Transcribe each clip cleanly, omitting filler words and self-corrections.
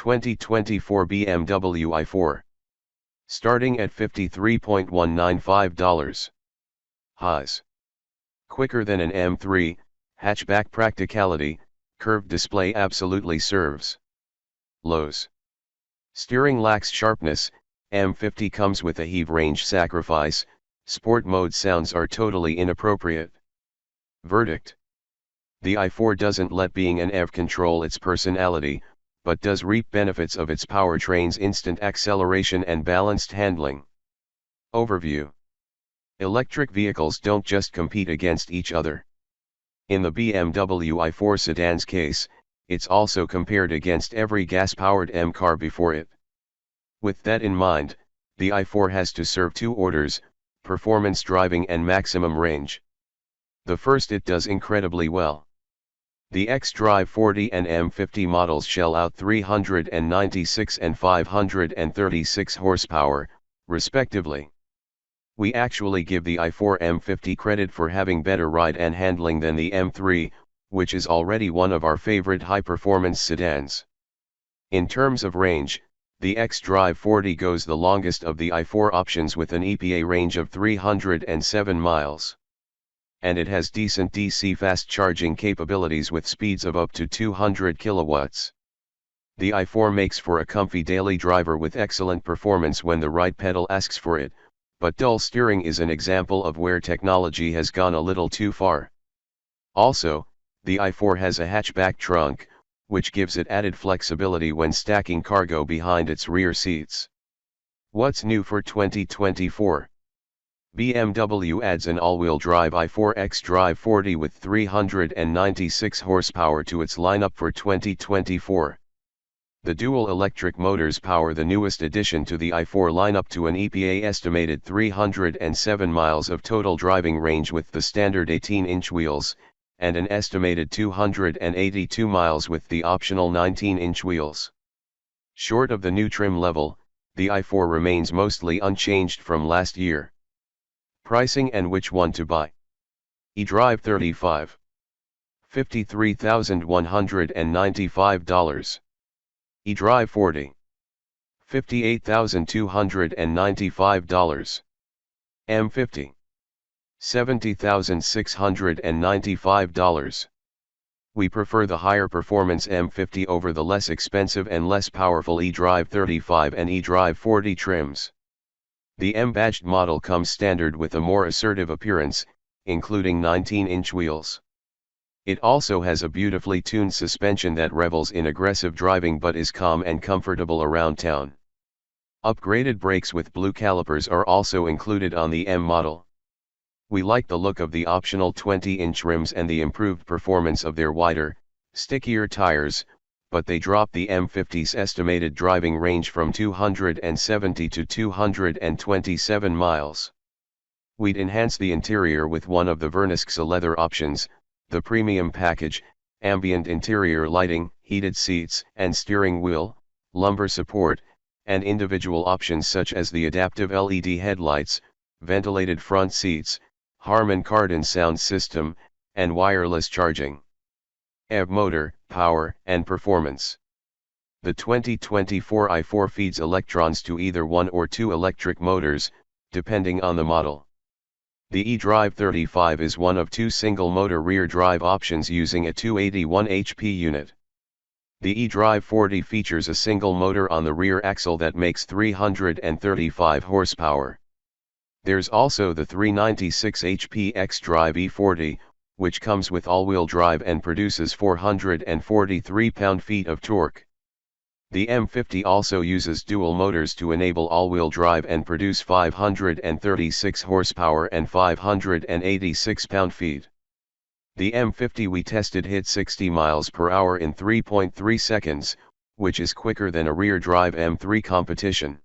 2024 BMW i4. Starting at $53,195. Highs. Quicker than an M3, hatchback practicality, curved display absolutely serves. Lows. Steering lacks sharpness, M50 comes with a heave range sacrifice, sport mode sounds are totally inappropriate. Verdict. The i4 doesn't let being an EV control its personality, but does reap benefits of its powertrain's instant acceleration and balanced handling. Overview. Electric vehicles don't just compete against each other. In the BMW i4 sedan's case, it's also compared against every gas-powered M car before it. With that in mind, the i4 has to serve two orders: performance driving and maximum range. The first it does incredibly well. The edrive35 and M50 models shell out 396 and 536 horsepower, respectively. We actually give the i4 M50 credit for having better ride and handling than the M3, which is already one of our favorite high-performance sedans. In terms of range, the edrive35 goes the longest of the i4 options with an EPA range of 307 miles. And it has decent DC fast charging capabilities with speeds of up to 200 kilowatts. The i4 makes for a comfy daily driver with excellent performance when the right pedal asks for it, but dull steering is an example of where technology has gone a little too far. Also, the i4 has a hatchback trunk, which gives it added flexibility when stacking cargo behind its rear seats. What's new for 2024? BMW adds an all-wheel drive i4 edrive35 with 396 horsepower to its lineup for 2024. The dual electric motors power the newest addition to the i4 lineup to an EPA estimated 307 miles of total driving range with the standard 18-inch wheels, and an estimated 282 miles with the optional 19-inch wheels. Short of the new trim level, the i4 remains mostly unchanged from last year. Pricing and which one to buy. edrive35. $53,195. edrive40. $58,295. M50. $70,695. We prefer the higher performance M50 over the less expensive and less powerful edrive35 and edrive40 trims. The M-badged model comes standard with a more assertive appearance, including 19-inch wheels. It also has a beautifully tuned suspension that revels in aggressive driving but is calm and comfortable around town. Upgraded brakes with blue calipers are also included on the M model. We like the look of the optional 20-inch rims and the improved performance of their wider, stickier tires, but they drop the M50's estimated driving range from 270 to 227 miles. We'd enhance the interior with one of the Vernixxa leather options, the premium package, ambient interior lighting, heated seats and steering wheel, lumbar support, and individual options such as the adaptive LED headlights, ventilated front seats, Harman Kardon sound system, and wireless charging. EV motor, power, and performance. The 2024 i4 feeds electrons to either one or two electric motors, depending on the model. The edrive35 is one of two single-motor rear drive options using a 281 HP unit. The edrive40 features a single motor on the rear axle that makes 335 horsepower. There's also the 396 HP edrive40, which comes with all-wheel drive and produces 443 pound-feet of torque. The M50 also uses dual motors to enable all-wheel drive and produce 536 horsepower and 586 pound-feet. The M50 we tested hit 60 miles per hour in 3.3 seconds, which is quicker than a rear-drive M3 competition.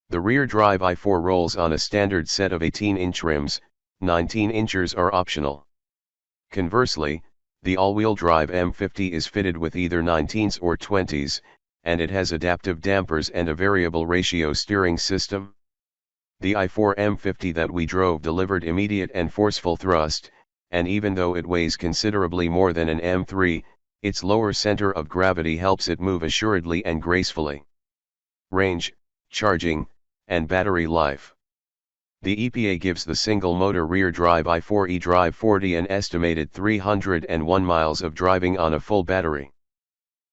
The rear-drive i4 rolls on a standard set of 18-inch rims, 19-inchers are optional. Conversely, the all-wheel drive M50 is fitted with either 19s or 20s, and it has adaptive dampers and a variable ratio steering system. The i4 M50 that we drove delivered immediate and forceful thrust, and even though it weighs considerably more than an M3, Its lower center of gravity helps it move assuredly and gracefully. Range, charging, and battery life. The EPA gives the single-motor rear-drive i4 edrive40 an estimated 301 miles of driving on a full battery.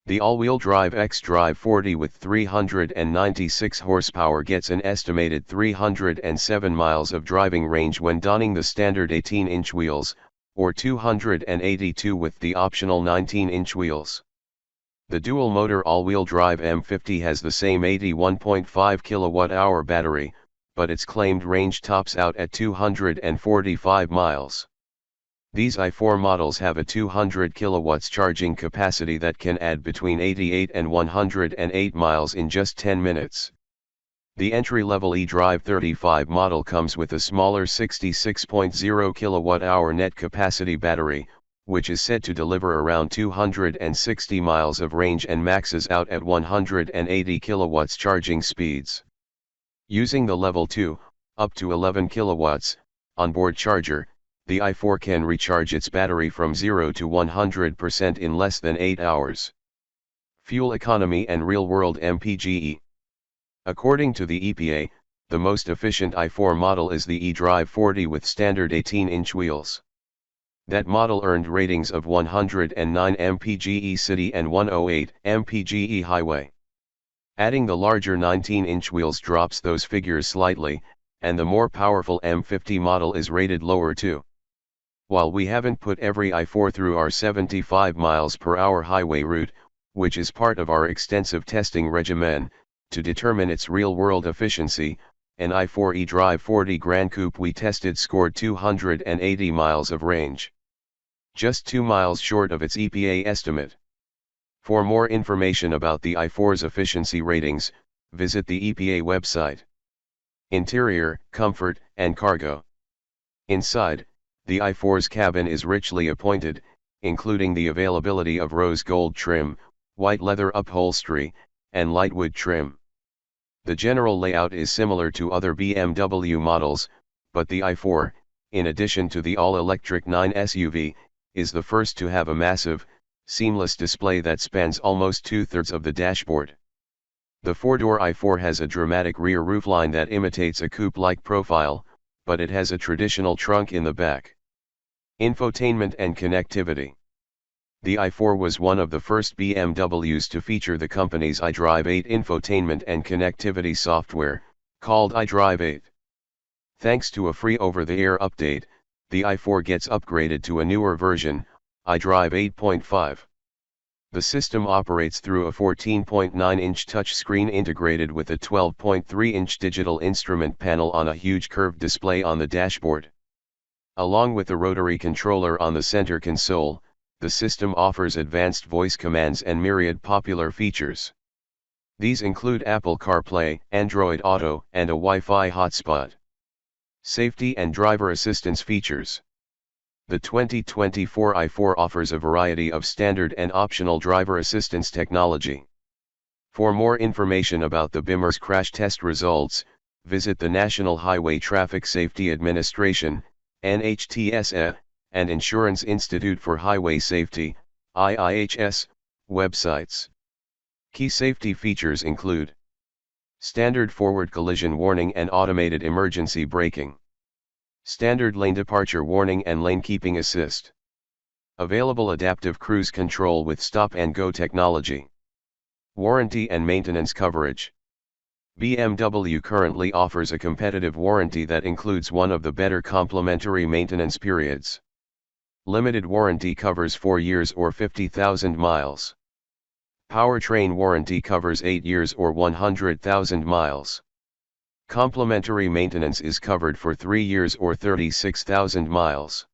The all-wheel drive xDrive 40 with 396 horsepower gets an estimated 307 miles of driving range when donning the standard 18-inch wheels, or 282 with the optional 19-inch wheels. The dual-motor all-wheel drive M50 has the same 81.5 kWh battery, but its claimed range tops out at 245 miles. These i4 models have a 200 kilowatts charging capacity that can add between 88 and 108 miles in just 10 minutes. The entry-level edrive35 model comes with a smaller 66.0 kWh net capacity battery, which is said to deliver around 260 miles of range and maxes out at 180 kilowatts charging speeds. Using the level 2, up to 11 kilowatts, onboard charger, the i4 can recharge its battery from 0 to 100% in less than 8 hours. Fuel economy and real-world MPGe. According to the EPA, the most efficient i4 model is the edrive 40 with standard 18-inch wheels. That model earned ratings of 109 mpge city and 108 mpge highway. Adding the larger 19-inch wheels drops those figures slightly, and the more powerful M50 model is rated lower too. While we haven't put every i4 through our 75 miles per hour highway route, which is part of our extensive testing regimen, to determine its real-world efficiency, an i4 edrive40 Gran Coupe we tested scored 280 miles of range. Just 2 miles short of its EPA estimate. For more information about the i4's efficiency ratings, visit the EPA website. Interior, comfort, and cargo. Inside, the i4's cabin is richly appointed, including the availability of rose gold trim, white leather upholstery, and light wood trim. The general layout is similar to other BMW models, but the i4, in addition to the all-electric 9 SUV, is the first to have a massive, seamless display that spans almost 2/3 of the dashboard. The four-door i4 has a dramatic rear roofline that imitates a coupe-like profile, but it has a traditional trunk in the back. Infotainment and connectivity. The i4 was one of the first BMWs to feature the company's iDrive8 infotainment and connectivity software, called iDrive8. Thanks to a free over-the-air update, the i4 gets upgraded to a newer version, iDrive 8.5. The system operates through a 14.9-inch touchscreen integrated with a 12.3-inch digital instrument panel on a huge curved display on the dashboard. Along with the rotary controller on the center console, the system offers advanced voice commands and myriad popular features. These include Apple CarPlay, Android Auto, and a Wi-Fi hotspot. Safety and driver assistance features. The 2024 i4 offers a variety of standard and optional driver assistance technology. For more information about the BIMER's crash test results, visit the National Highway Traffic Safety Administration, NHTSA, and Insurance Institute for Highway Safety, IIHS, websites. Key safety features include standard forward collision warning and automated emergency braking. Standard lane departure warning and lane keeping assist. Available adaptive cruise control with stop and go technology. Warranty and maintenance coverage. BMW currently offers a competitive warranty that includes one of the better complimentary maintenance periods. Limited warranty covers 4 years or 50,000 miles. Powertrain warranty covers 8 years or 100,000 miles. Complimentary maintenance is covered for 3 years or 36,000 miles.